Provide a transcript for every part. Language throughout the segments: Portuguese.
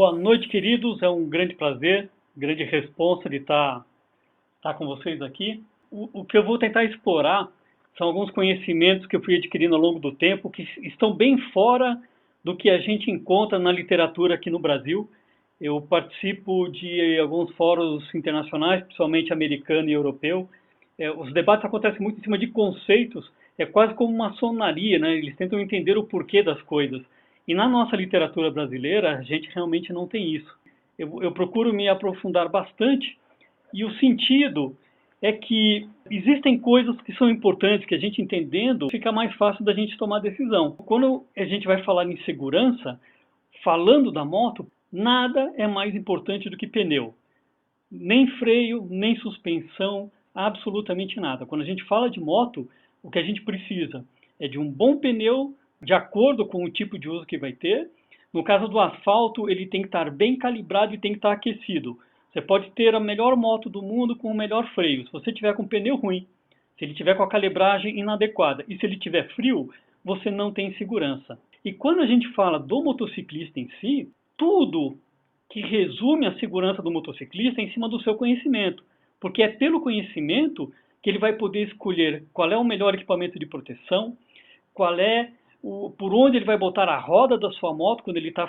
Boa noite, queridos. É um grande prazer, grande responsa de estar com vocês aqui. O que eu vou tentar explorar são alguns conhecimentos que eu fui adquirindo ao longo do tempo que estão bem fora do que a gente encontra na literatura aqui no Brasil. Eu participo de alguns fóruns internacionais, principalmente americano e europeu. Os debates acontecem muito em cima de conceitos, é quase como maçonaria, né? Eles tentam entender o porquê das coisas. E na nossa literatura brasileira, a gente realmente não tem isso. Eu procuro me aprofundar bastante e o sentido é que existem coisas que são importantes, que a gente entendendo, fica mais fácil da gente tomar decisão. Quando a gente vai falar em segurança, falando da moto, nada é mais importante do que pneu. Nem freio, nem suspensão, absolutamente nada. Quando a gente fala de moto, o que a gente precisa é de um bom pneu, de acordo com o tipo de uso que vai ter. No caso do asfalto, ele tem que estar bem calibrado e tem que estar aquecido. Você pode ter a melhor moto do mundo com o melhor freio. Se você tiver com pneu ruim, se ele tiver com a calibragem inadequada e se ele tiver frio, você não tem segurança. E quando a gente fala do motociclista em si, tudo que resume a segurança do motociclista em cima do seu conhecimento, porque é pelo conhecimento que ele vai poder escolher qual é o melhor equipamento de proteção, por onde ele vai botar a roda da sua moto quando ele está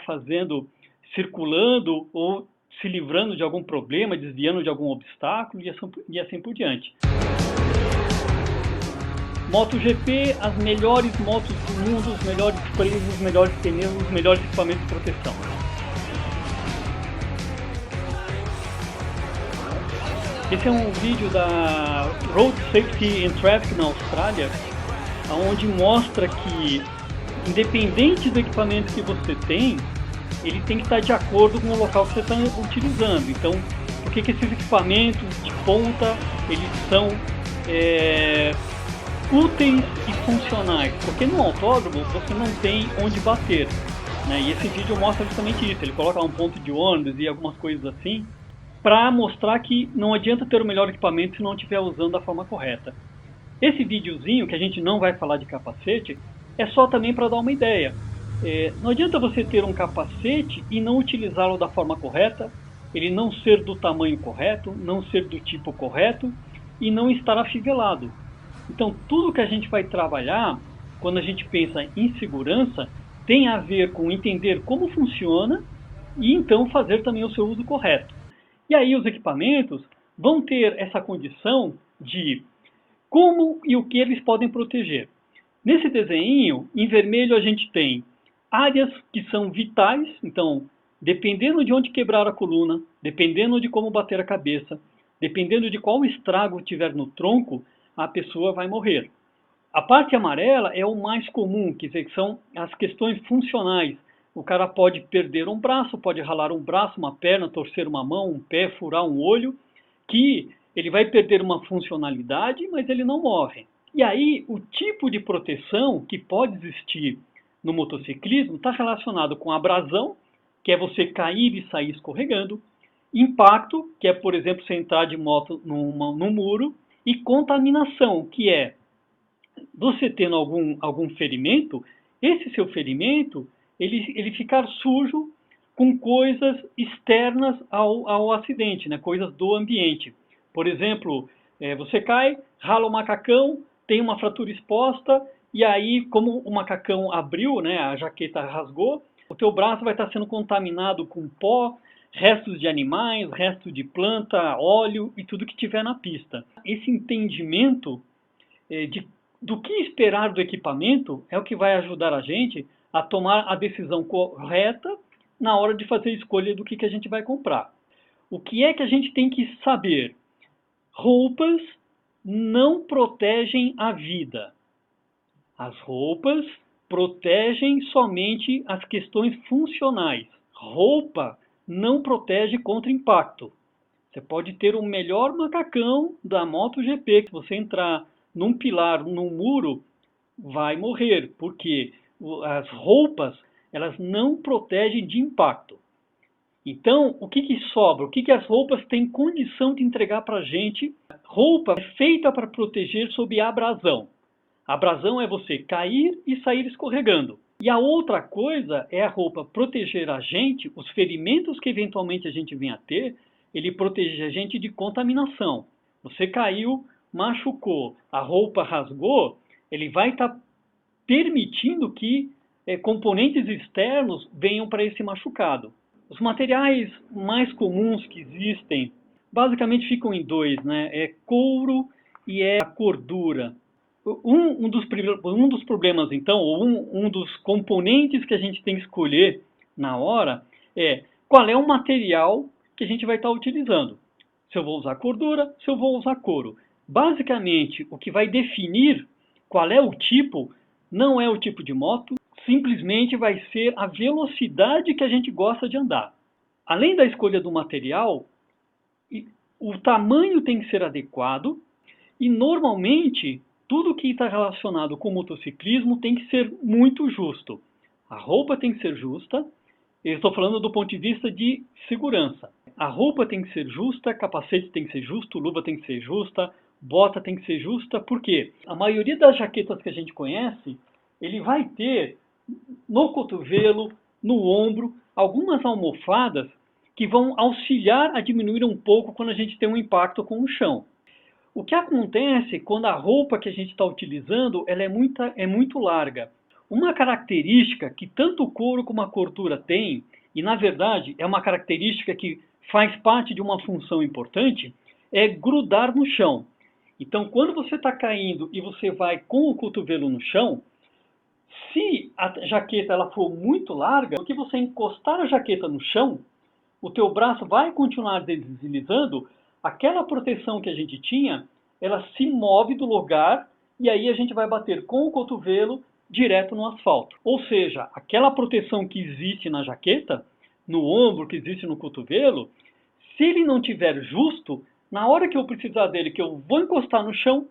circulando ou se livrando de algum problema, desviando de algum obstáculo e assim por diante. MotoGP, as melhores motos do mundo, os melhores freios, os melhores pneus, os melhores equipamentos de proteção. Esse é um vídeo da Road Safety and Traffic na Austrália, onde mostra que, independente do equipamento que você tem, ele tem que estar de acordo com o local que você está utilizando. Então, por que esses equipamentos de ponta, eles são úteis e funcionais? Porque no autódromo você não tem onde bater, né? E esse vídeo mostra justamente isso. Ele coloca um ponto de ônibus e algumas coisas assim, para mostrar que não adianta ter o melhor equipamento se não estiver usando da forma correta. Esse videozinho, que a gente não vai falar de capacete, é só também para dar uma ideia. Não adianta você ter um capacete e não utilizá-lo da forma correta, ele não ser do tamanho correto, não ser do tipo correto e não estar afivelado. Então, tudo que a gente vai trabalhar, quando a gente pensa em segurança, tem a ver com entender como funciona e então fazer também o seu uso correto. E aí os equipamentos vão ter essa condição de como e o que eles podem proteger. Nesse desenho, em vermelho a gente tem áreas que são vitais, então, dependendo de onde quebrar a coluna, dependendo de como bater a cabeça, dependendo de qual estrago tiver no tronco, a pessoa vai morrer. A parte amarela é o mais comum, quer dizer, que são as questões funcionais. O cara pode perder um braço, pode ralar um braço, uma perna, torcer uma mão, um pé, furar um olho, que ele vai perder uma funcionalidade, mas ele não morre. E aí, o tipo de proteção que pode existir no motociclismo está relacionado com abrasão, que é você cair e sair escorregando, impacto, que é, por exemplo, você entrar de moto num muro, e contaminação, que é você tendo algum ferimento, esse seu ferimento, ele ficar sujo com coisas externas ao acidente, né? Coisas do ambiente. Por exemplo, você cai, rala o macacão, tem uma fratura exposta, e aí, como o macacão abriu, né, a jaqueta rasgou, o teu braço vai estar sendo contaminado com pó, restos de animais, restos de planta, óleo e tudo que tiver na pista. Esse entendimento do que esperar do equipamento é o que vai ajudar a gente a tomar a decisão correta na hora de fazer a escolha do que a gente vai comprar. O que é que a gente tem que saber? Roupas não protegem a vida. As roupas protegem somente as questões funcionais. Roupa não protege contra impacto. Você pode ter o melhor macacão da MotoGP, que você entrar num pilar, num muro, vai morrer, porque as roupas, elas não protegem de impacto. Então, o que sobra? O que as roupas têm condição de entregar para a gente? Roupa é feita para proteger sob abrasão. Abrasão é você cair e sair escorregando. E a outra coisa é a roupa proteger a gente, os ferimentos que eventualmente a gente venha a ter, ele protege a gente de contaminação. Você caiu, machucou, a roupa rasgou, ele vai estar permitindo que componentes externos venham para esse machucado. Os materiais mais comuns que existem, basicamente ficam em dois, né? É couro e é a cordura. Um dos problemas, então, ou um dos componentes que a gente tem que escolher na hora é qual é o material que a gente vai estar utilizando. Se eu vou usar cordura, se eu vou usar couro. Basicamente, o que vai definir qual é o tipo, não é o tipo de moto, simplesmente vai ser a velocidade que a gente gosta de andar. Além da escolha do material, o tamanho tem que ser adequado e, normalmente, tudo que está relacionado com motociclismo tem que ser muito justo. A roupa tem que ser justa, eu estou falando do ponto de vista de segurança. A roupa tem que ser justa, capacete tem que ser justo, luva tem que ser justa, bota tem que ser justa, porque a maioria das jaquetas que a gente conhece, ele vai ter no cotovelo, no ombro, algumas almofadas que vão auxiliar a diminuir um pouco quando a gente tem um impacto com o chão. O que acontece quando a roupa que a gente está utilizando ela é muito larga? Uma característica que tanto o couro como a cordura tem, e na verdade é uma característica que faz parte de uma função importante, é grudar no chão. Então, quando você está caindo e você vai com o cotovelo no chão, se a jaqueta ela for muito larga, o que você encostar a jaqueta no chão, o teu braço vai continuar deslizando, aquela proteção que a gente tinha, ela se move do lugar e aí a gente vai bater com o cotovelo direto no asfalto. Ou seja, aquela proteção que existe na jaqueta, no ombro, que existe no cotovelo, se ele não tiver justo, na hora que eu precisar dele, que eu vou encostar no chão,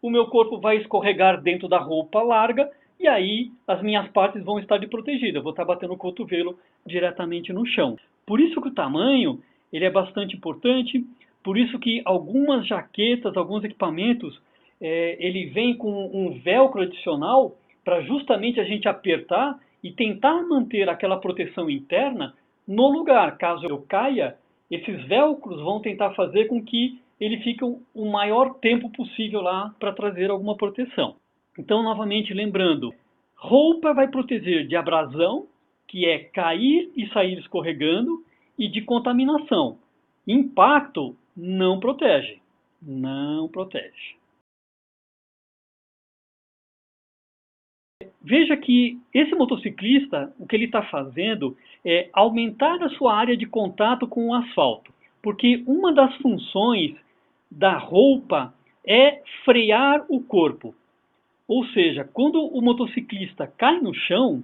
o meu corpo vai escorregar dentro da roupa larga e aí as minhas partes vão estar desprotegidas. Eu vou estar batendo o cotovelo diretamente no chão. Por isso que o tamanho ele é bastante importante, por isso que algumas jaquetas, alguns equipamentos, ele vem com um velcro adicional para justamente a gente apertar e tentar manter aquela proteção interna no lugar. Caso eu caia, esses velcros vão tentar fazer com que ele fique o maior tempo possível lá para trazer alguma proteção. Então, novamente, lembrando, roupa vai proteger de abrasão, que é cair e sair escorregando, e de contaminação. Impacto não protege. Não protege. Veja que esse motociclista, o que ele está fazendo é aumentar a sua área de contato com o asfalto. Porque uma das funções da roupa é frear o corpo. Ou seja, quando o motociclista cai no chão,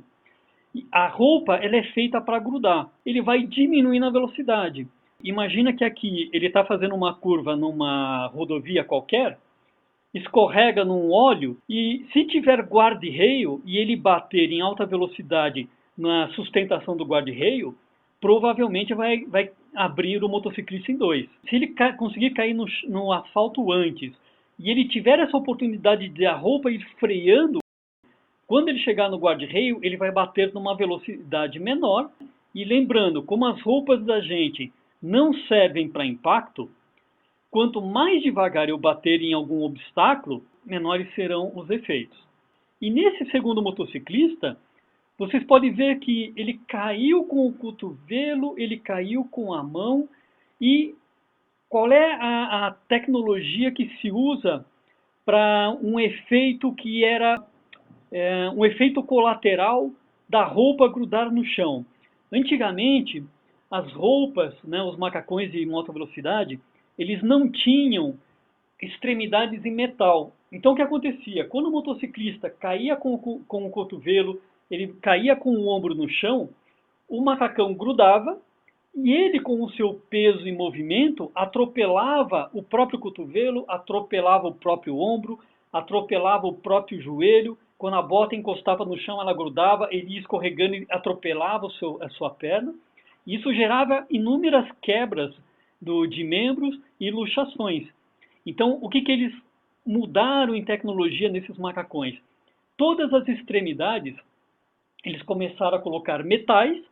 a roupa ela é feita para grudar. Ele vai diminuindo a velocidade. Imagina que aqui ele está fazendo uma curva numa rodovia qualquer, escorrega num óleo e se tiver guarda-reio e ele bater em alta velocidade na sustentação do guarda-reio, provavelmente vai abrir o motociclista em dois. Se ele conseguir cair no asfalto antes e ele tiver essa oportunidade de a roupa ir freando, quando ele chegar no guarda-reio, ele vai bater numa velocidade menor. E lembrando, como as roupas da gente não servem para impacto, quanto mais devagar eu bater em algum obstáculo, menores serão os efeitos. E nesse segundo motociclista, vocês podem ver que ele caiu com o cotovelo, ele caiu com a mão. E qual é a tecnologia que se usa para um efeito que era um efeito colateral da roupa grudar no chão? Antigamente, as roupas, né, os macacões de alta velocidade, eles não tinham extremidades em metal. Então o que acontecia? Quando o motociclista caía com o cotovelo, ele caía com o ombro no chão, o macacão grudava e ele, com o seu peso e movimento, atropelava o próprio cotovelo, atropelava o próprio ombro, atropelava o próprio joelho. Quando a bota encostava no chão, ela grudava, ele ia escorregando e atropelava a sua perna. Isso gerava inúmeras quebras de membros e luxações. Então, o que eles mudaram em tecnologia nesses macacões? Todas as extremidades eles começaram a colocar metais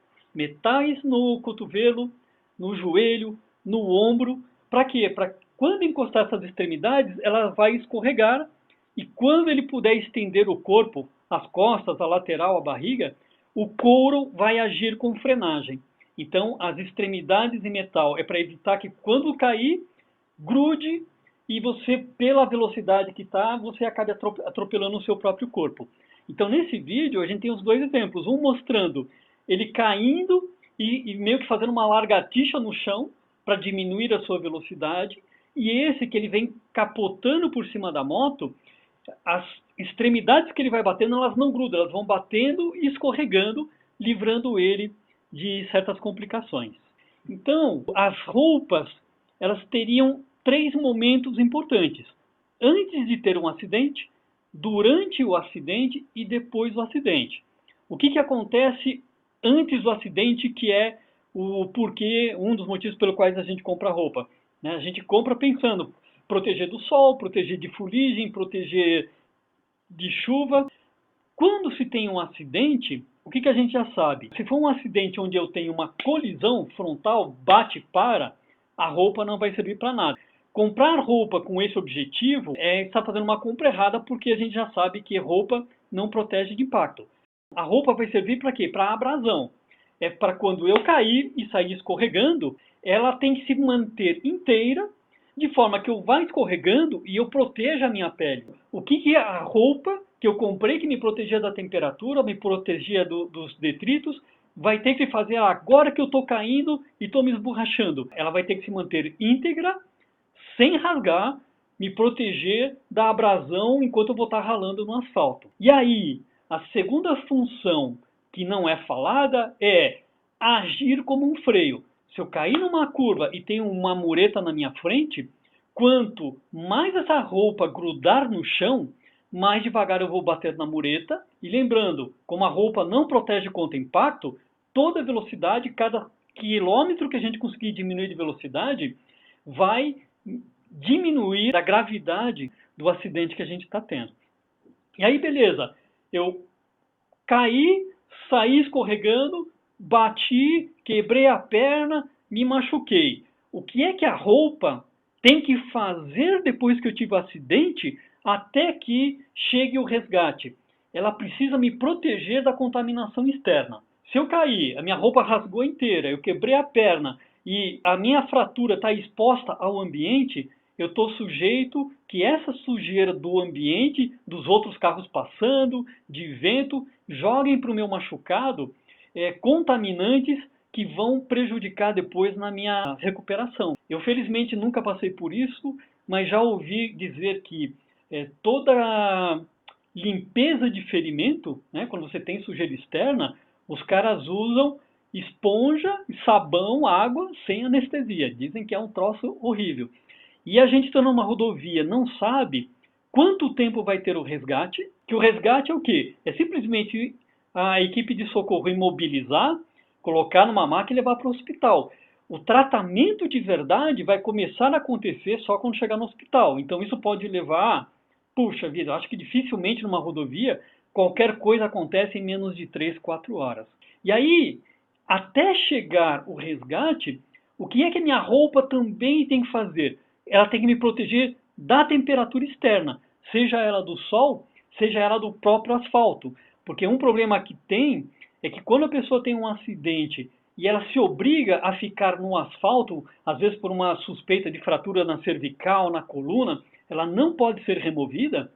no cotovelo, no joelho, no ombro. Para quê? Para quando encostar essas extremidades, ela vai escorregar e quando ele puder estender o corpo, as costas, a lateral, a barriga, o couro vai agir com frenagem. Então, as extremidades em metal é para evitar que quando cair, grude e você, pela velocidade que está, você acabe atropelando o seu próprio corpo. Então, nesse vídeo, a gente tem os dois exemplos. Um mostrando ele caindo e meio que fazendo uma largatixa no chão para diminuir a sua velocidade. E esse que ele vem capotando por cima da moto, as extremidades que ele vai batendo, elas não grudam, elas vão batendo e escorregando, livrando ele de certas complicações. Então, as roupas, elas teriam 3 momentos importantes. Antes de ter um acidente, durante o acidente e depois do acidente. O que acontece antes do acidente, que é o porquê, um dos motivos pelos quais a gente compra roupa. Né? A gente compra pensando proteger do sol, proteger de fuligem, proteger de chuva. Quando se tem um acidente, o que a gente já sabe? Se for um acidente onde eu tenho uma colisão frontal, bate-para, a roupa não vai servir para nada. Comprar roupa com esse objetivo é estar fazendo uma compra errada, porque a gente já sabe que roupa não protege de impacto. A roupa vai servir para quê? Para abrasão. É para quando eu cair e sair escorregando, ela tem que se manter inteira, de forma que eu vá escorregando e eu proteja a minha pele. O que é a roupa que eu comprei que me protegia da temperatura, me protegia dos detritos, vai ter que fazer agora que eu estou caindo e estou me esborrachando? Ela vai ter que se manter íntegra, sem rasgar, me proteger da abrasão enquanto eu vou estar ralando no asfalto. E aí, a segunda função que não é falada é agir como um freio. Se eu cair numa curva e tenho uma mureta na minha frente, quanto mais essa roupa grudar no chão, mais devagar eu vou bater na mureta. E lembrando, como a roupa não protege contra impacto, toda velocidade, cada quilômetro que a gente conseguir diminuir de velocidade, vai diminuir a gravidade do acidente que a gente está tendo. E aí, beleza, eu caí, saí escorregando, bati, quebrei a perna, me machuquei. O que é que a roupa tem que fazer depois que eu tive o acidente até que chegue o resgate? Ela precisa me proteger da contaminação externa. Se eu cair, a minha roupa rasgou inteira, eu quebrei a perna e a minha fratura está exposta ao ambiente, eu estou sujeito que essa sujeira do ambiente, dos outros carros passando, de vento, joguem para o meu machucado contaminantes que vão prejudicar depois na minha recuperação. Eu felizmente nunca passei por isso, mas já ouvi dizer que toda limpeza de ferimento, né, quando você tem sujeira externa, os caras usam esponja, sabão, água, sem anestesia. Dizem que é um troço horrível. E a gente está numa rodovia, não sabe quanto tempo vai ter o resgate, que o resgate é o quê? É simplesmente a equipe de socorro imobilizar, colocar numa maca e levar para o hospital. O tratamento de verdade vai começar a acontecer só quando chegar no hospital. Então isso pode levar, puxa vida, acho que dificilmente numa rodovia qualquer coisa acontece em menos de 3, 4 horas. E aí, até chegar o resgate, o que é que a minha roupa também tem que fazer? Ela tem que me proteger da temperatura externa, seja ela do sol, seja ela do próprio asfalto. Porque um problema que tem é que quando a pessoa tem um acidente e ela se obriga a ficar no asfalto, às vezes por uma suspeita de fratura na cervical, na coluna, ela não pode ser removida.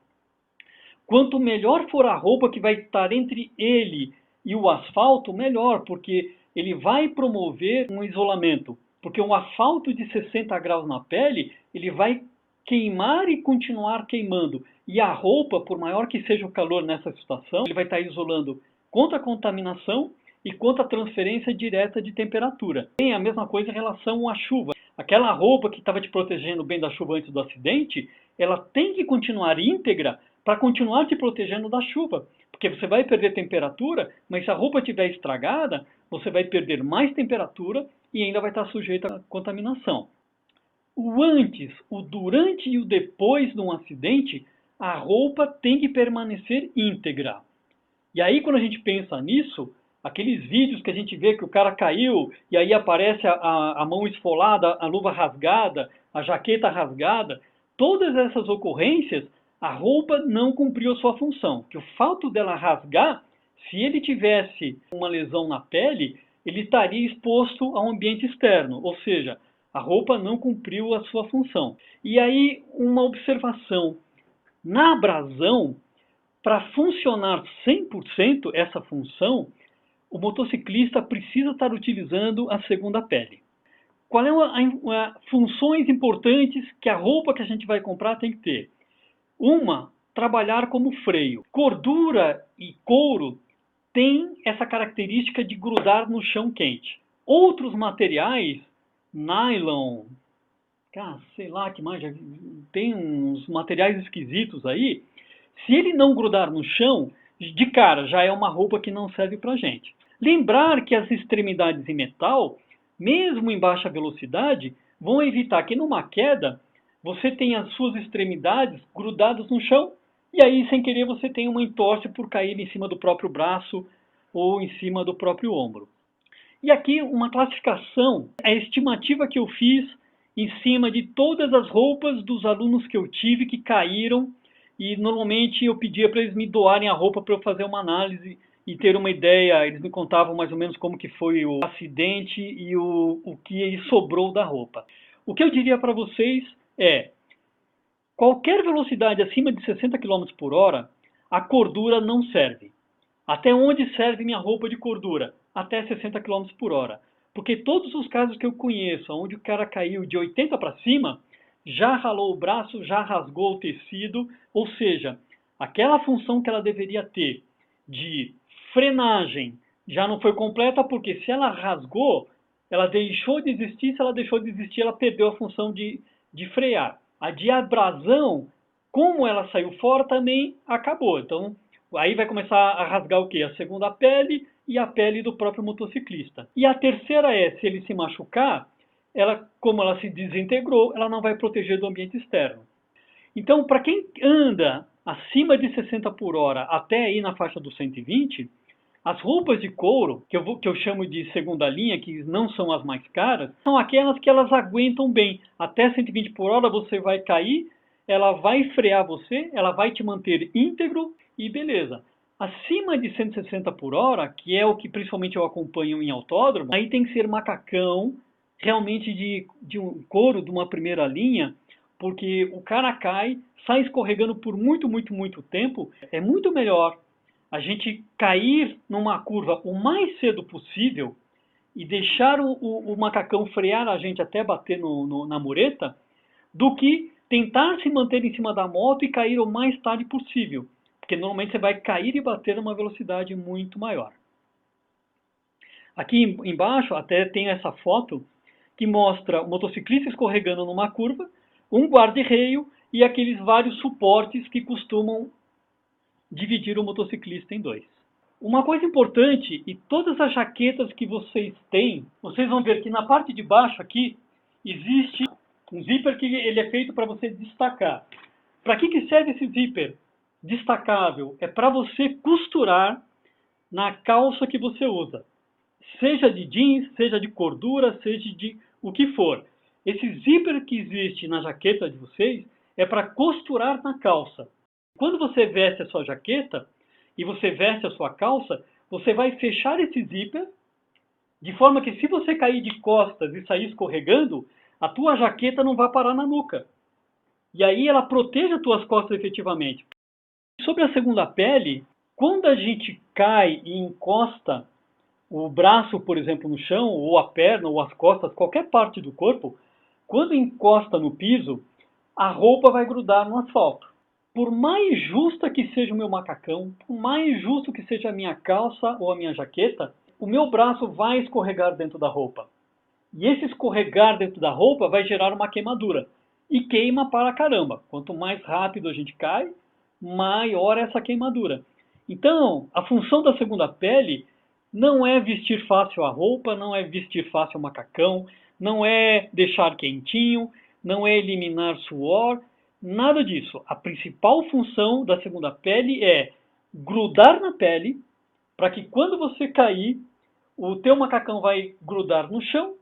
Quanto melhor for a roupa que vai estar entre ele e o asfalto, melhor, porque ele vai promover um isolamento. Porque um asfalto de 60 graus na pele, ele vai queimar e continuar queimando. E a roupa, por maior que seja o calor nessa situação, ele vai estar isolando contra a contaminação e contra a transferência direta de temperatura. Tem a mesma coisa em relação à chuva. Aquela roupa que estava te protegendo bem da chuva antes do acidente, ela tem que continuar íntegra para continuar te protegendo da chuva. Porque você vai perder temperatura, mas se a roupa estiver estragada, você vai perder mais temperatura e ainda vai estar sujeito à contaminação. O antes, o durante e o depois de um acidente, a roupa tem que permanecer íntegra. E aí, quando a gente pensa nisso, aqueles vídeos que a gente vê que o cara caiu e aí aparece a mão esfolada, a luva rasgada, a jaqueta rasgada, todas essas ocorrências, a roupa não cumpriu a sua função. Que o fato dela rasgar, se ele tivesse uma lesão na pele, ele estaria exposto a um ambiente externo, ou seja, a roupa não cumpriu a sua função. E aí, uma observação. Na abrasão, para funcionar 100% essa função, o motociclista precisa estar utilizando a segunda pele. Quais são as funções importantes que a roupa que a gente vai comprar tem que ter? Uma, trabalhar como freio. Gordura e couro têm essa característica de grudar no chão quente. Outros materiais, nylon, sei lá que mais, tem uns materiais esquisitos aí, se ele não grudar no chão, de cara já é uma roupa que não serve para gente. Lembrar que as extremidades em metal, mesmo em baixa velocidade, vão evitar que numa queda você tenha as suas extremidades grudadas no chão e aí, sem querer, você tenha uma entorse por cair em cima do próprio braço ou em cima do próprio ombro. E aqui uma classificação, a estimativa que eu fiz em cima de todas as roupas dos alunos que eu tive que caíram e normalmente eu pedia para eles me doarem a roupa para eu fazer uma análise e ter uma ideia. Eles me contavam mais ou menos como que foi o acidente e o que sobrou da roupa. O que eu diria para vocês é, qualquer velocidade acima de 60 km por hora, a cordura não serve. Até onde serve minha roupa de cordura? Até 60 km por hora. Porque todos os casos que eu conheço, onde o cara caiu de 80 para cima, já ralou o braço, já rasgou o tecido, ou seja, aquela função que ela deveria ter de frenagem já não foi completa, porque se ela rasgou, ela deixou de existir, se ela deixou de existir, ela perdeu a função de frear. A de abrasão, como ela saiu fora, também acabou. Então, aí vai começar a rasgar o quê? A segunda pele e a pele do próprio motociclista. E a terceira é, se ele se machucar, ela, como ela se desintegrou, ela não vai proteger do ambiente externo. Então, para quem anda acima de 60 por hora até aí na faixa dos 120, as roupas de couro, que eu chamo de segunda linha, que não são as mais caras, são aquelas que elas aguentam bem. Até 120 por hora você vai cair, ela vai frear você, ela vai te manter íntegro e beleza. Acima de 160 por hora, que é o que principalmente eu acompanho em autódromo, aí tem que ser macacão, realmente de um couro de uma primeira linha, porque o cara cai, sai escorregando por muito tempo, é muito melhor a gente cair numa curva o mais cedo possível e deixar o macacão frear a gente até bater na mureta, do que tentar se manter em cima da moto e cair o mais tarde possível. Porque normalmente você vai cair e bater numa velocidade muito maior. Aqui embaixo até tem essa foto que mostra o motociclista escorregando numa curva, um guarda-reio e aqueles vários suportes que costumam dividir o motociclista em dois. Uma coisa importante, e todas as jaquetas que vocês têm, vocês vão ver que na parte de baixo aqui existe um zíper que ele é feito para você destacar. Para que serve esse zíper destacável? É para você costurar na calça que você usa. Seja de jeans, seja de cordura, seja de o que for. Esse zíper que existe na jaqueta de vocês é para costurar na calça. Quando você veste a sua jaqueta e você veste a sua calça, você vai fechar esse zíper de forma que se você cair de costas e sair escorregando, a tua jaqueta não vai parar na nuca. E aí ela protege as tuas costas efetivamente. Sobre a segunda pele, quando a gente cai e encosta o braço, por exemplo, no chão, ou a perna, ou as costas, qualquer parte do corpo, quando encosta no piso, a roupa vai grudar no asfalto. Por mais justa que seja o meu macacão, por mais justo que seja a minha calça ou a minha jaqueta, o meu braço vai escorregar dentro da roupa. E esse escorregar dentro da roupa vai gerar uma queimadura. E queima para caramba. Quanto mais rápido a gente cai, maior é essa queimadura. Então, a função da segunda pele não é vestir fácil a roupa, não é vestir fácil o macacão, não é deixar quentinho, não é eliminar suor, nada disso. A principal função da segunda pele é grudar na pele, para que quando você cair, o teu macacão vai grudar no chão,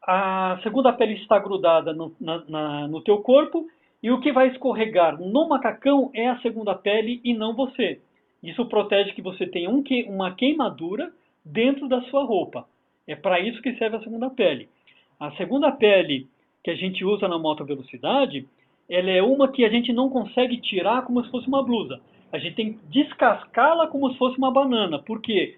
a segunda pele está grudada no teu corpo, e o que vai escorregar no macacão é a segunda pele e não você. Isso protege que você tenha uma queimadura dentro da sua roupa. É para isso que serve a segunda pele. A segunda pele que a gente usa na moto velocidade, ela é uma que a gente não consegue tirar como se fosse uma blusa. A gente tem que descascá-la como se fosse uma banana. Por quê?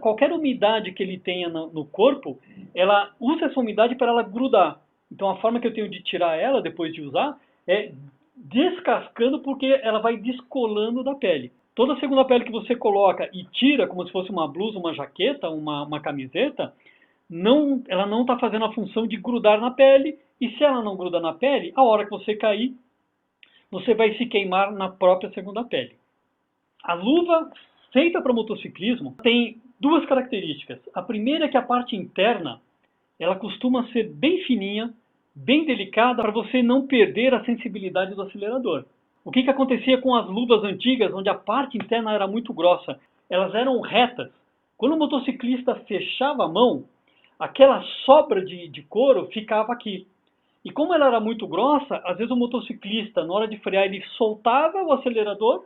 Qualquer umidade que ele tenha no corpo, ela usa essa umidade para ela grudar. Então a forma que eu tenho de tirar ela depois de usar é descascando, porque ela vai descolando da pele. Toda segunda pele que você coloca e tira como se fosse uma blusa, uma jaqueta, uma camiseta, ela não está fazendo a função de grudar na pele, e se ela não gruda na pele, a hora que você cair, você vai se queimar na própria segunda pele. A luva feita para motociclismo tem duas características. A primeira é que a parte interna, ela costuma ser bem fininha, bem delicada, para você não perder a sensibilidade do acelerador. O que acontecia com as luvas antigas, onde a parte interna era muito grossa? Elas eram retas. Quando o motociclista fechava a mão, aquela sobra de couro ficava aqui. E como ela era muito grossa, às vezes o motociclista, na hora de frear, ele soltava o acelerador,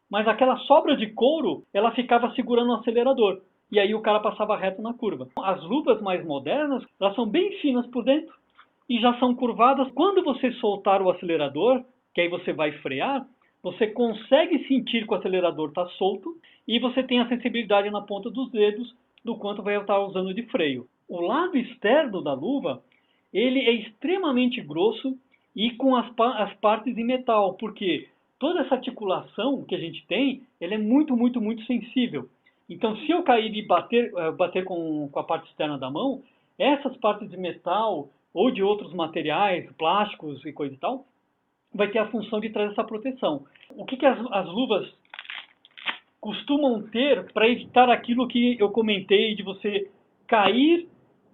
mas aquela sobra de couro, ela ficava segurando o acelerador. E aí o cara passava reto na curva. As luvas mais modernas, elas são bem finas por dentro e já são curvadas. Quando você soltar o acelerador, que aí você vai frear, você consegue sentir que o acelerador está solto e você tem a sensibilidade na ponta dos dedos do quanto vai estar usando de freio. O lado externo da luva, ele é extremamente grosso e com as partes em metal, porque toda essa articulação que a gente tem, ela é muito, muito, muito sensível. Então, se eu cair e bater com a parte externa da mão, essas partes de metal ou de outros materiais, plásticos e coisa e tal, vai ter a função de trazer essa proteção. O que as luvas costumam ter para evitar aquilo que eu comentei de você cair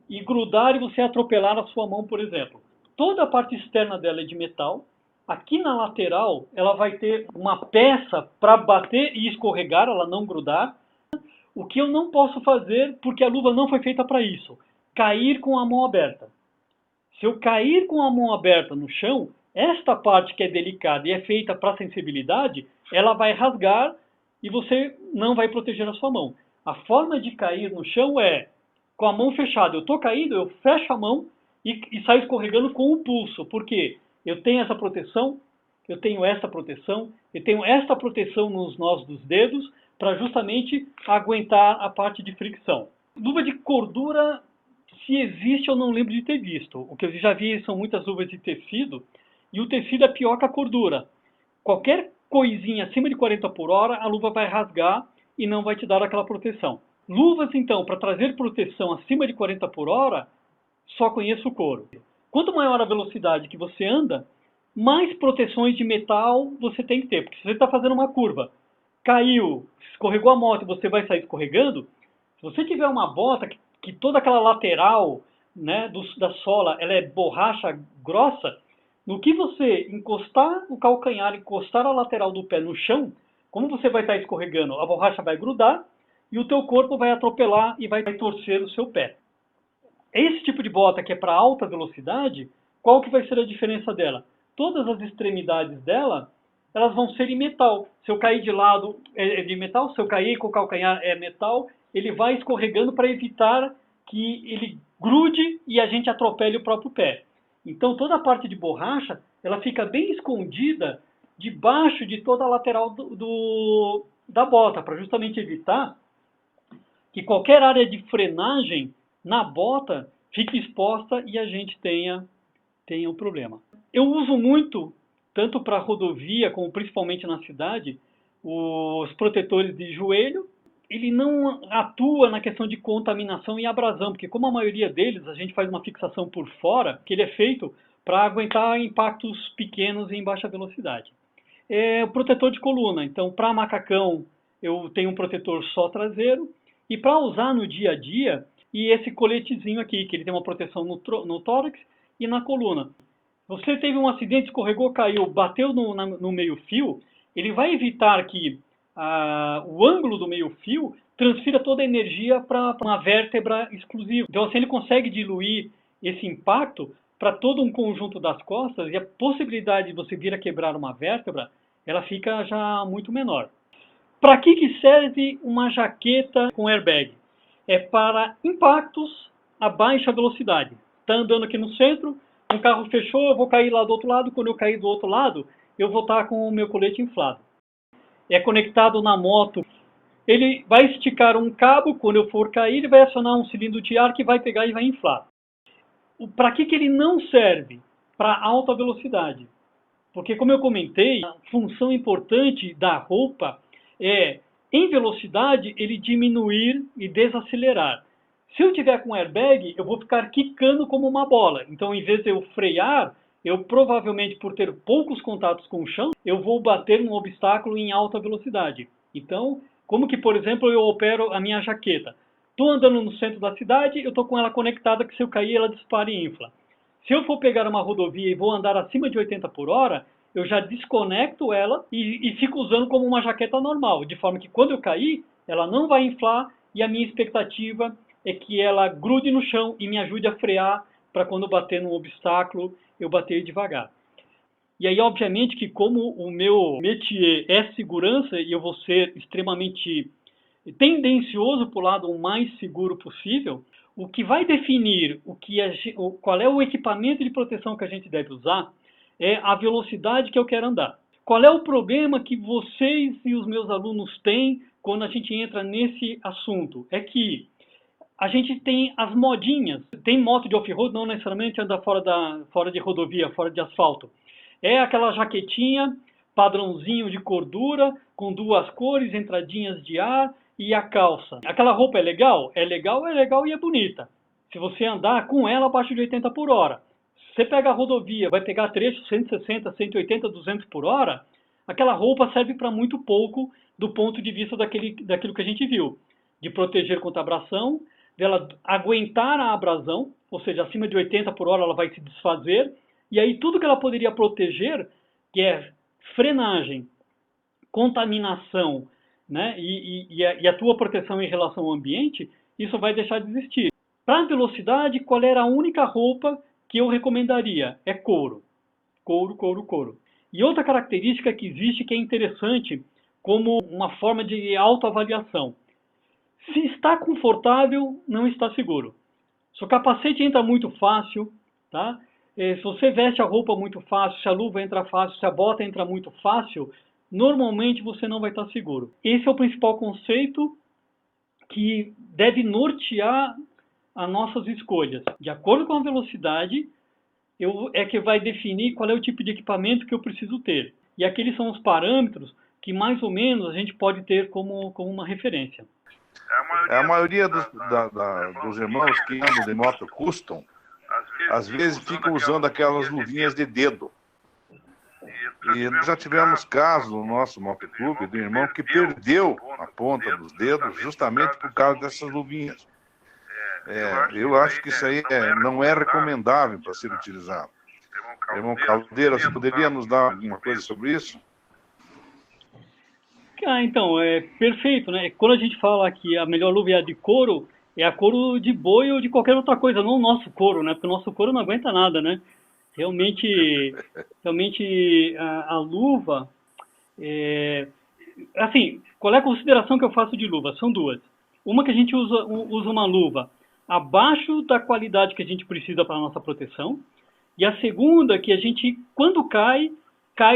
e grudar e você atropelar a sua mão, por exemplo? Toda a parte externa dela é de metal. Aqui na lateral, ela vai ter uma peça para bater e escorregar, ela não grudar. O que eu não posso fazer, porque a luva não foi feita para isso, cair com a mão aberta. Se eu cair com a mão aberta no chão, esta parte que é delicada e é feita para sensibilidade, ela vai rasgar e você não vai proteger a sua mão. A forma de cair no chão é com a mão fechada. Eu estou caído, eu fecho a mão e saio escorregando com o pulso. Por quê? Eu tenho essa proteção, eu tenho esta proteção, eu tenho esta proteção nos nós dos dedos para justamente aguentar a parte de fricção. Luva de cordura, se existe, eu não lembro de ter visto. O que eu já vi são muitas luvas de tecido, e o tecido é pior que a cordura. Qualquer coisinha acima de 40 por hora, a luva vai rasgar e não vai te dar aquela proteção. Luvas, então, para trazer proteção acima de 40 por hora, só conheço o couro. Quanto maior a velocidade que você anda, mais proteções de metal você tem que ter. Porque se você está fazendo uma curva, caiu, escorregou a moto e você vai sair escorregando, se você tiver uma bota que toda aquela lateral, né, da sola ela é borracha grossa, no que você encostar o calcanhar, encostar a lateral do pé no chão, como você vai estar escorregando, a borracha vai grudar e o teu corpo vai atropelar e vai torcer o seu pé. Esse tipo de bota que é para alta velocidade, qual que vai ser a diferença dela? Todas as extremidades dela, elas vão ser em metal. Se eu cair de lado é de metal, se eu cair com o calcanhar é metal, ele vai escorregando para evitar que ele grude e a gente atropele o próprio pé. Então toda a parte de borracha, ela fica bem escondida debaixo de toda a lateral da bota, para justamente evitar que qualquer área de frenagem na bota fique exposta e a gente tenha um problema. Eu uso muito, tanto para rodovia como principalmente na cidade, os protetores de joelho. Ele não atua na questão de contaminação e abrasão, porque como a maioria deles a gente faz uma fixação por fora, que ele é feito para aguentar impactos pequenos em baixa velocidade. É o protetor de coluna. Então, para macacão, eu tenho um protetor só traseiro. E para usar no dia a dia, e esse coletezinho aqui, que ele tem uma proteção no tórax e na coluna. Você teve um acidente, escorregou, caiu, bateu no meio-fio, ele vai evitar que o ângulo do meio-fio transfira toda a energia para uma vértebra exclusiva. Então, assim, ele consegue diluir esse impacto para todo um conjunto das costas e a possibilidade de você vir a quebrar uma vértebra, ela fica já muito menor. Para que serve uma jaqueta com airbag? É para impactos a baixa velocidade. Está andando aqui no centro, um carro fechou, eu vou cair lá do outro lado, quando eu cair do outro lado, eu vou estar com o meu colete inflado. É conectado na moto. Ele vai esticar um cabo, quando eu for cair, ele vai acionar um cilindro de ar que vai pegar e vai inflar. Para que ele não serve? Para alta velocidade. Porque, como eu comentei, a função importante da roupa é, em velocidade, ele diminuir e desacelerar. Se eu tiver com airbag, eu vou ficar quicando como uma bola. Então, em vez de eu frear, eu provavelmente, por ter poucos contatos com o chão, eu vou bater num obstáculo em alta velocidade. Então, como que, por exemplo, eu opero a minha jaqueta? Estou andando no centro da cidade, eu estou com ela conectada, que se eu cair, ela dispara e infla. Se eu for pegar uma rodovia e vou andar acima de 80 por hora, eu já desconecto ela e fico usando como uma jaqueta normal, de forma que quando eu cair, ela não vai inflar e a minha expectativa é que ela grude no chão e me ajude a frear para quando eu bater num obstáculo, eu bater devagar. E aí, obviamente, que como o meu métier é segurança e eu vou ser extremamente tendencioso para o lado o mais seguro possível, o que vai definir qual é o equipamento de proteção que a gente deve usar é a velocidade que eu quero andar. Qual é o problema que vocês e os meus alunos têm quando a gente entra nesse assunto? É que a gente tem as modinhas. Tem moto de off-road, não necessariamente anda fora de rodovia, fora de asfalto. É aquela jaquetinha, padrãozinho de cordura, com duas cores, entradinhas de ar e a calça. Aquela roupa é legal? É legal e é bonita. Se você andar com ela abaixo de 80 por hora. Se você pega a rodovia, vai pegar trecho 160, 180, 200 por hora, aquela roupa serve para muito pouco do ponto de vista daquilo que a gente viu. De proteger contra abração, dela aguentar a abrasão, ou seja, acima de 80 por hora ela vai se desfazer, e aí tudo que ela poderia proteger, que é frenagem, contaminação, né, e a tua proteção em relação ao ambiente, isso vai deixar de existir. Para a velocidade, qual era a única roupa que eu recomendaria? É couro. Couro, couro, couro. E outra característica que existe que é interessante como uma forma de autoavaliação. Se está confortável, não está seguro. Se o capacete entra muito fácil, tá? Se você veste a roupa muito fácil, se a luva entra fácil, se a bota entra muito fácil, normalmente você não vai estar seguro. Esse é o principal conceito que deve nortear as nossas escolhas. De acordo com a velocidade, é que vai definir qual é o tipo de equipamento que eu preciso ter. E aqueles são os parâmetros que mais ou menos a gente pode ter como uma referência. A maioria dos irmãos que andam de moto custom, às vezes ficam usando aquelas luvinhas de dedo. E nós já tivemos casos no nosso motoclube de um irmão que perdeu a ponta dos dedos justamente por causa dessas luvinhas. Eu acho que isso aí não é recomendável para ser utilizado. Irmão Caldeira, você poderia nos dar alguma coisa sobre isso? Então, é perfeito, né? Quando a gente fala que a melhor luva é a de couro, é a couro de boi ou de qualquer outra coisa, não o nosso couro, né? Porque o nosso couro não aguenta nada, né? Realmente a luva, assim, qual é a consideração que eu faço de luva? São duas. Uma que a gente usa uma luva abaixo da qualidade que a gente precisa para a nossa proteção, e a segunda que a gente, quando cai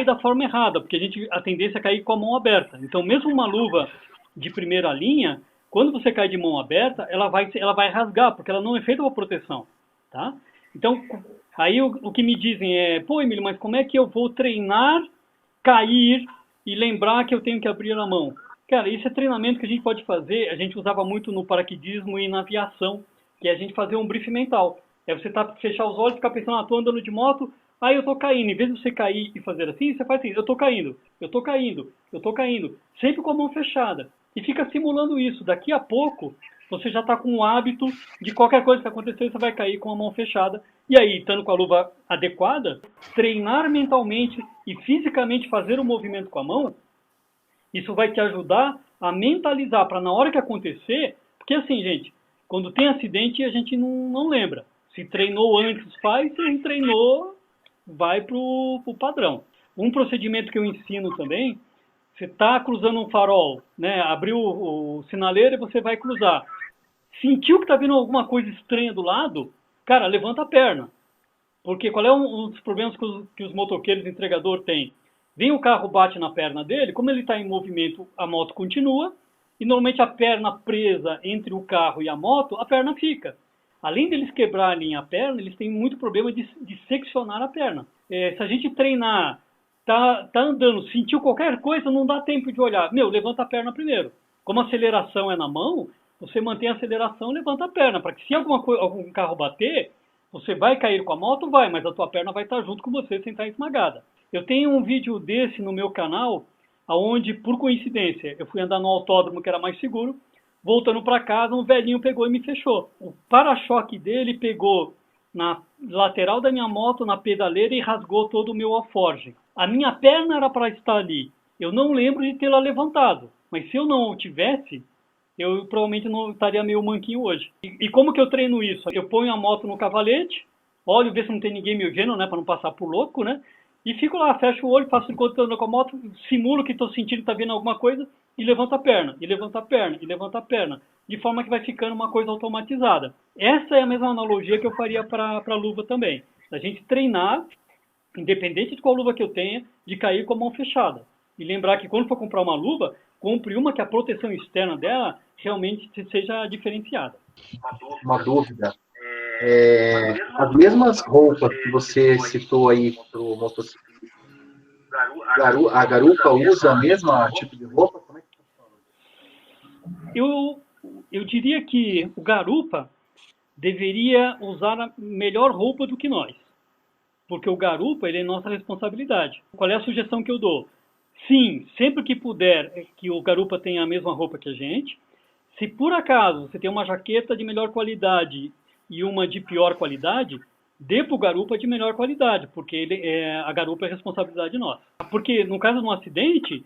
da forma errada, porque a tendência é cair com a mão aberta. Então, mesmo uma luva de primeira linha, quando você cai de mão aberta, ela vai rasgar, porque ela não é feita para proteção, tá? Então, aí o que me dizem é, pô, Emílio, mas como é que eu vou treinar, cair e lembrar que eu tenho que abrir a mão? Cara, isso é treinamento que a gente pode fazer, a gente usava muito no paraquedismo e na aviação, que é a gente fazer um briefing mental. É você fechar os olhos e ficar pensando, tô andando de moto, aí eu tô caindo. Em vez de você cair e fazer assim, você faz assim, eu tô caindo, eu tô caindo, eu tô caindo. Sempre com a mão fechada. E fica simulando isso. Daqui a pouco, você já está com o hábito de qualquer coisa que acontecer, você vai cair com a mão fechada. E aí, estando com a luva adequada, treinar mentalmente e fisicamente fazer o movimento com a mão Isso vai te ajudar a mentalizar para na hora que acontecer, porque assim, gente, quando tem acidente a gente não lembra. Se treinou antes, faz, se não treinou, vai pro padrão. Um procedimento que eu ensino também, você está cruzando um farol, né? Abriu o sinaleiro e você vai cruzar. Sentiu que está vindo alguma coisa estranha do lado, cara, levanta a perna. Porque qual é um dos problemas que os motoqueiros entregador têm? Vem o carro, bate na perna dele, como ele está em movimento, a moto continua, e normalmente a perna presa entre o carro e a moto, a perna fica. Além deles quebrarem a perna, eles têm muito problema de seccionar a perna. Se a gente treinar, tá andando, sentiu qualquer coisa, não dá tempo de olhar. Levanta a perna primeiro. Como a aceleração é na mão, você mantém a aceleração, levanta a perna, para que se algum carro bater, você vai cair com a moto? Vai, mas a tua perna vai estar junto com você sem estar esmagada. Eu tenho um vídeo desse no meu canal, onde, por coincidência, eu fui andar no autódromo que era mais seguro, voltando para casa, um velhinho pegou e me fechou. O para-choque dele pegou na lateral da minha moto, na pedaleira, e rasgou todo o meu alforge. A minha perna era para estar ali. Eu não lembro de tê-la levantado, mas se eu não tivesse, eu provavelmente não estaria meio manquinho hoje. E como que eu treino isso? Eu ponho a moto no cavalete, olho, ver se não tem ninguém me vendo, né, para não passar por louco, né? E fico lá, fecho o olho, faço enquanto estou andando com a moto, simulo que estou sentindo que está vendo alguma coisa, e levanto a perna, e levanto a perna, e levanto a perna. De forma que vai ficando uma coisa automatizada. Essa é a mesma analogia que eu faria para a luva também. A gente treinar, independente de qual luva que eu tenha, de cair com a mão fechada. E lembrar que quando for comprar uma luva, compre uma que a proteção externa dela realmente seja diferenciada. Uma dúvida. As mesmas roupas que você citou aí para o motociclista, a garupa usa a mesma tipo de roupa? Como é que funciona? Eu diria que o garupa deveria usar a melhor roupa do que nós. Porque o garupa, ele é nossa responsabilidade. Qual é a sugestão que eu dou? Sim, sempre que puder, que o garupa tenha a mesma roupa que a gente. Se por acaso você tem uma jaqueta de melhor qualidade e uma de pior qualidade, dê para o garupa de melhor qualidade, porque a garupa é responsabilidade nossa. Porque no caso de um acidente,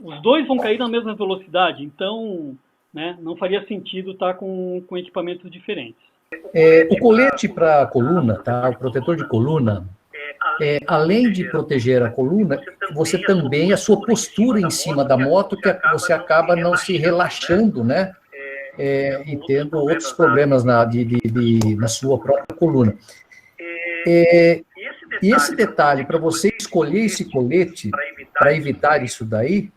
os dois vão cair na mesma velocidade, então, né, não faria sentido estar com equipamentos diferentes. O colete para a coluna, tá? O protetor de coluna, além de proteger a coluna, você também, a sua postura em cima da moto, que você acaba não se relaxando, né? E tendo outros problemas na sua própria coluna. E esse detalhe, para você escolher esse colete, para evitar isso daí,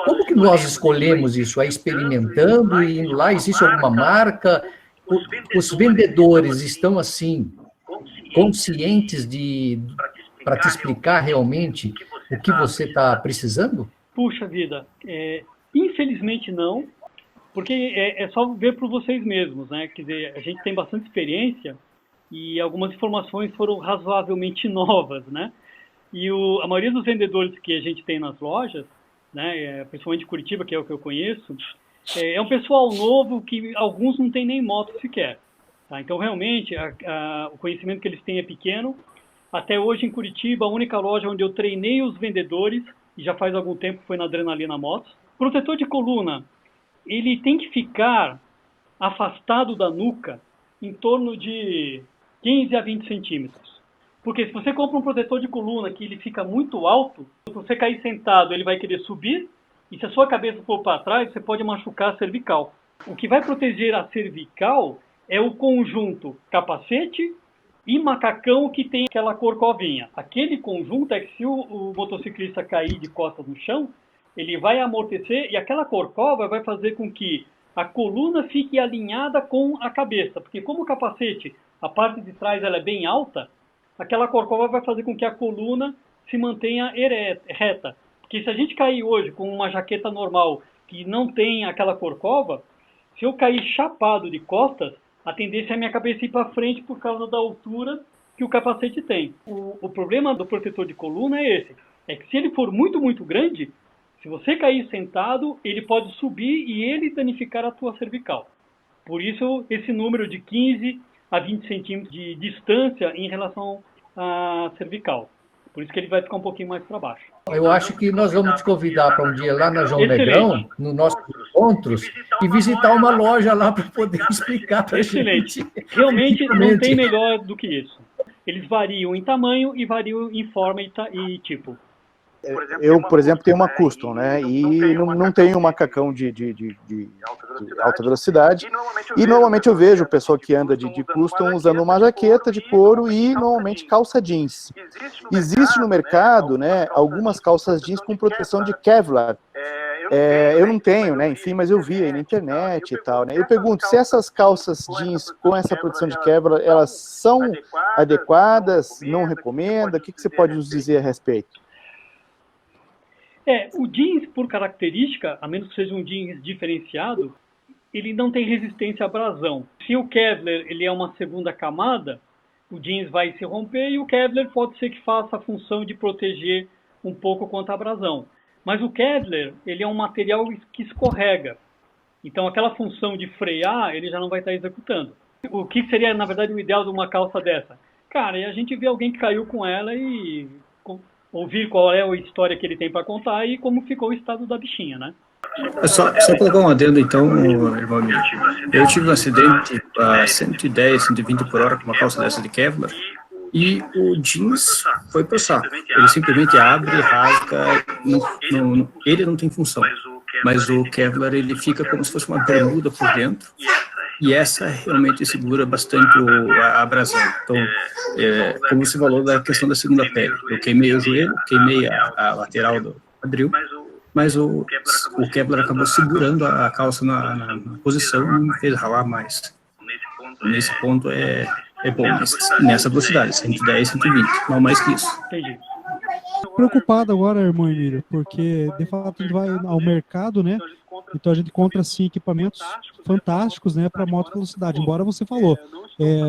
como que nós escolhemos isso? É experimentando e indo lá? Existe alguma marca? Os vendedores estão, assim, conscientes para te explicar realmente o que você está precisando? Puxa vida, infelizmente não, porque é só ver por vocês mesmos, né? Quer dizer, a gente tem bastante experiência e algumas informações foram razoavelmente novas, né? E a maioria dos vendedores que a gente tem nas lojas, né, principalmente Curitiba, que é o que eu conheço, é um pessoal novo que alguns não tem nem moto sequer. Tá? Então, realmente, o conhecimento que eles têm é pequeno. Até hoje, em Curitiba, a única loja onde eu treinei os vendedores, e já faz algum tempo, foi na Adrenalina Motos. Protetor de coluna, ele tem que ficar afastado da nuca em torno de 15 a 20 centímetros. Porque se você compra um protetor de coluna que ele fica muito alto, se você cair sentado, ele vai querer subir, e se a sua cabeça for para trás, você pode machucar a cervical. O que vai proteger a cervical é o conjunto capacete e macacão que tem aquela corcovinha. Aquele conjunto é que se o motociclista cair de costas no chão, ele vai amortecer e aquela corcova vai fazer com que a coluna fique alinhada com a cabeça. Porque como o capacete, a parte de trás ela é bem alta, aquela corcova vai fazer com que a coluna se mantenha reta. Porque se a gente cair hoje com uma jaqueta normal que não tem aquela corcova, se eu cair chapado de costas, a tendência é a minha cabeça ir para frente por causa da altura que o capacete tem. O problema do protetor de coluna é esse. É que se ele for muito, muito grande, se você cair sentado, ele pode subir e ele danificar a tua cervical. Por isso, esse número de 15 a 20 centímetros de distância em relação à cervical. Por isso que ele vai ficar um pouquinho mais para baixo. Eu acho que nós vamos te convidar para um dia lá na João Excelente. Negrão, nos nossos encontros, e visitar uma loja lá para poder explicar para a Excelente. gente. Realmente não Realmente. tem melhor do que isso. Eles variam em tamanho e variam em forma e tipo. Eu, por exemplo, tenho uma Custom, né? E não tenho um macacão de alta velocidade. E normalmente eu vejo o pessoal que anda de Custom usando uma jaqueta de couro e normalmente calça jeans. Existe no mercado, né, algumas calças jeans com proteção de Kevlar. Eu não tenho, né? Enfim, mas eu vi aí na internet e tal, né? Eu pergunto se essas calças jeans com essa proteção de Kevlar, elas são adequadas? Não recomenda? O que você pode nos dizer a respeito? O jeans, por característica, a menos que seja um jeans diferenciado, ele não tem resistência à abrasão. Se o Kevlar ele é uma segunda camada, o jeans vai se romper e o Kevlar pode ser que faça a função de proteger um pouco contra a abrasão. Mas o Kevlar ele é um material que escorrega. Então aquela função de frear ele já não vai estar executando. O que seria, na verdade, o ideal de uma calça dessa? Cara, a gente vê alguém que caiu com ela e ouvir qual é a história que ele tem para contar e como ficou o estado da bichinha, né? Só colocar um adendo, então, irmão amigo. Eu tive um acidente a 110, 120 por hora com uma calça dessa de Kevlar e o jeans foi pro saco. Ele simplesmente abre, rasga, ele não tem função. Mas o Kevlar, ele fica como se fosse uma bermuda por dentro. E essa realmente segura bastante a abrasão. Então, como você falou da questão da segunda pele, eu queimei o joelho, queimei a lateral do quadril, mas o Kevlar acabou segurando a calça na posição e me fez ralar mais. Nesse ponto é bom, nessa velocidade, 110, 120, não mais que isso. Entendi. Preocupado agora, irmã Emília, porque de fato a gente vai ao mercado, né? Então a gente encontra assim equipamentos fantásticos, né, para moto velocidade. Embora você falou,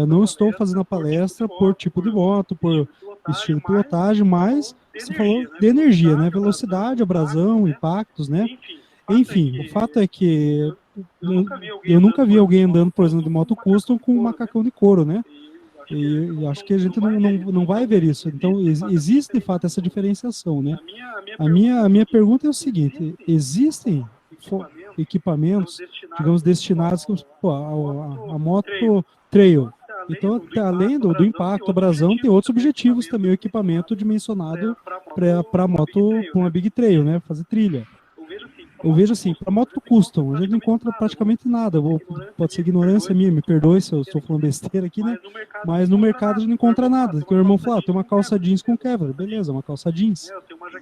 não estou fazendo a palestra por tipo de moto, por estilo de pilotagem, mas você falou de energia, né, velocidade, abrasão, impactos, né? Enfim, o fato é que eu nunca vi alguém andando, por exemplo, de moto custom com um macacão de couro, né? E acho que a gente não vai ver isso. Então, existe, de fato, essa diferenciação, né? A minha pergunta é o seguinte, existem equipamentos, digamos, destinados a moto trail. Então, além do impacto, abrasão, tem outros objetivos também, o equipamento dimensionado para moto com a Big Trail, né? Fazer trilha. Eu vejo assim, para moto custom, a gente não encontra praticamente nada. Pode ser ignorância minha, me perdoe se eu estou falando besteira aqui, né? Mas no mercado a gente não encontra nada. Porque o irmão fala, tem uma calça jeans com Kevlar. Beleza, uma calça jeans.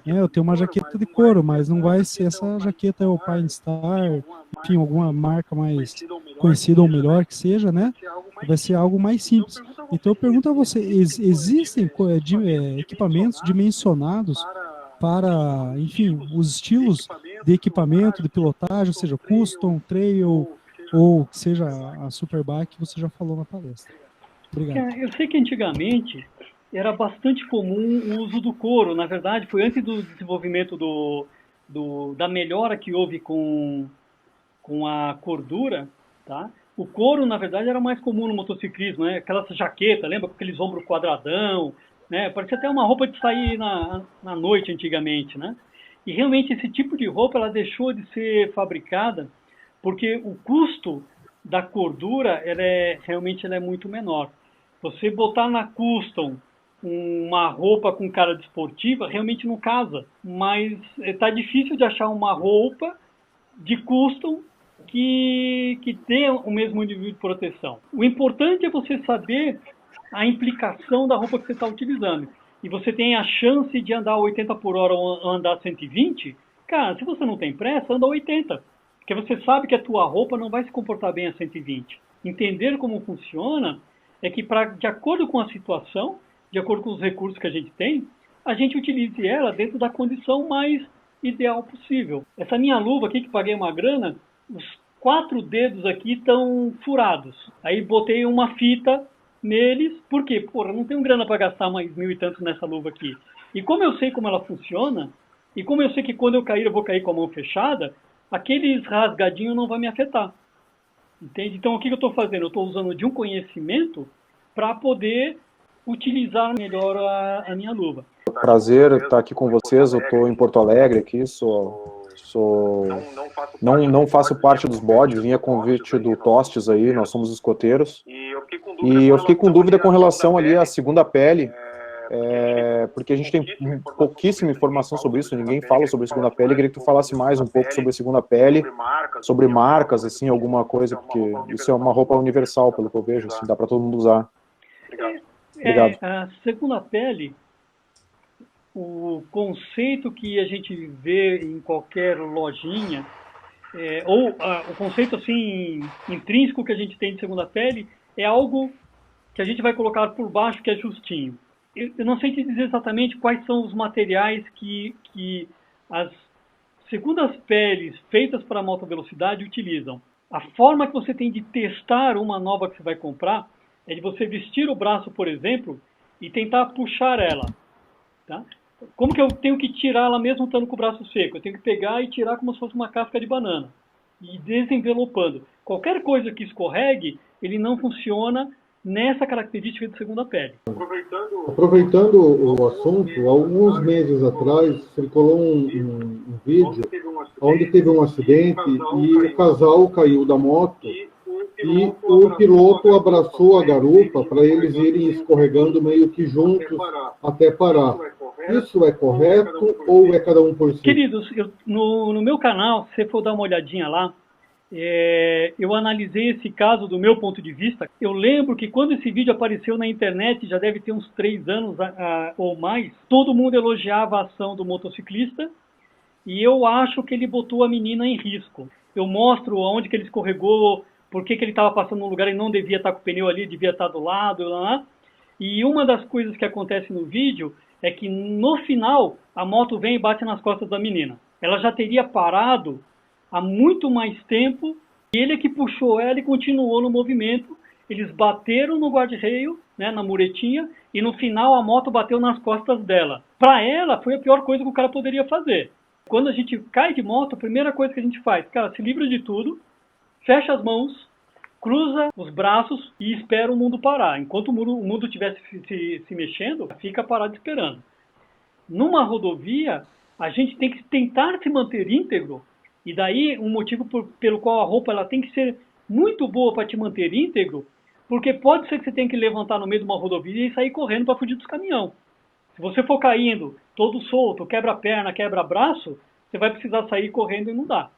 Eu tenho uma jaqueta de couro, mas não vai ser essa jaqueta Alpine Star, enfim, alguma marca mais conhecida ou melhor que seja, né? Vai ser algo mais simples. Então eu pergunto a você, existem equipamentos dimensionados para, enfim, os estilos de equipamento, de pilotagem, seja custom, trail, ou seja a superbike que você já falou na palestra. Obrigado. Eu sei que antigamente era bastante comum o uso do couro. Na verdade, foi antes do desenvolvimento da melhora que houve com a cordura, tá? O couro, na verdade, era mais comum no motociclismo, né? Aquela jaqueta, lembra? Com aqueles ombros quadradão, né? Parecia até uma roupa de sair na noite antigamente, né? E realmente esse tipo de roupa ela deixou de ser fabricada porque o custo da cordura realmente é muito menor. Você botar na custom uma roupa com cara de esportiva realmente não casa, mas está difícil de achar uma roupa de custom que tenha o mesmo nível de proteção. O importante é você saber a implicação da roupa que você está utilizando. E você tem a chance de andar 80 por hora ou andar 120, cara, se você não tem pressa, anda 80. Porque você sabe que a tua roupa não vai se comportar bem a 120. Entender como funciona é que, de acordo com a situação, de acordo com os recursos que a gente tem, a gente utilize ela dentro da condição mais ideal possível. Essa minha luva aqui, que paguei uma grana, os 4 dedos aqui estão furados. Aí botei uma fita neles, por quê? Porra, não tenho grana para gastar mais 1.000 e tantos nessa luva aqui. E como eu sei como ela funciona, e como eu sei que quando eu cair, eu vou cair com a mão fechada, aqueles rasgadinhos não vão me afetar. Entende? Então, o que eu estou fazendo? Eu estou usando de um conhecimento para poder utilizar melhor a minha luva. prazer estar aqui com vocês. Eu estou em Porto Alegre aqui, não faço parte dos bodes, vim a convite do Tostes aí, nós somos escoteiros. E eu fiquei com dúvida com relação ali à segunda pele, porque a gente tem pouquíssima informação sobre isso, ninguém fala sobre a segunda pele. Eu queria que tu falasse mais um pouco sobre a segunda pele, sobre marcas, assim, alguma coisa, porque isso é uma roupa universal, pelo que eu vejo, assim, dá para todo mundo usar. Obrigado. A segunda pele, o conceito que a gente vê em qualquer lojinha, o conceito assim intrínseco que a gente tem de segunda pele é algo que a gente vai colocar por baixo, que é justinho. Eu não sei te dizer exatamente quais são os materiais que as segundas peles feitas para moto velocidade utilizam. A forma que você tem de testar uma nova que você vai comprar é de você vestir o braço, por exemplo, e tentar puxar ela. Tá? Como que eu tenho que tirá-la mesmo estando com o braço seco? Eu tenho que pegar e tirar como se fosse uma casca de banana. E desenvelopando. Qualquer coisa que escorregue, ele não funciona nessa característica de segunda pele. Aproveitando o assunto, alguns meses atrás circulou um vídeo onde teve um acidente e o casal caiu da moto e o piloto abraçou a garupa para eles irem escorregando meio que juntos até parar. Isso é correto ou é cada um por si? Queridos, no meu canal, se você for dar uma olhadinha lá, eu analisei esse caso do meu ponto de vista. Eu lembro que quando esse vídeo apareceu na internet, já deve ter uns 3 anos ou mais, todo mundo elogiava a ação do motociclista e eu acho que ele botou a menina em risco. Eu mostro onde que ele escorregou, por que ele estava passando num lugar e não devia estar com o pneu ali, devia estar do lado. E uma das coisas que acontece no vídeo é que no final a moto vem e bate nas costas da menina. Ela já teria parado há muito mais tempo, ele é que puxou ela e continuou no movimento. Eles bateram no guarda-reio, né, na muretinha, e no final a moto bateu nas costas dela. Para ela, foi a pior coisa que o cara poderia fazer. Quando a gente cai de moto, a primeira coisa que a gente faz, cara, se livra de tudo, fecha as mãos, cruza os braços e espera o mundo parar. Enquanto o mundo estiver se mexendo, fica parado esperando. Numa rodovia, a gente tem que tentar se manter íntegro. E daí, um motivo pelo qual a roupa ela tem que ser muito boa para te manter íntegro, porque pode ser que você tenha que levantar no meio de uma rodovia e sair correndo para fugir dos caminhões. Se você for caindo todo solto, quebra perna, quebra braço, você vai precisar sair correndo e não dá.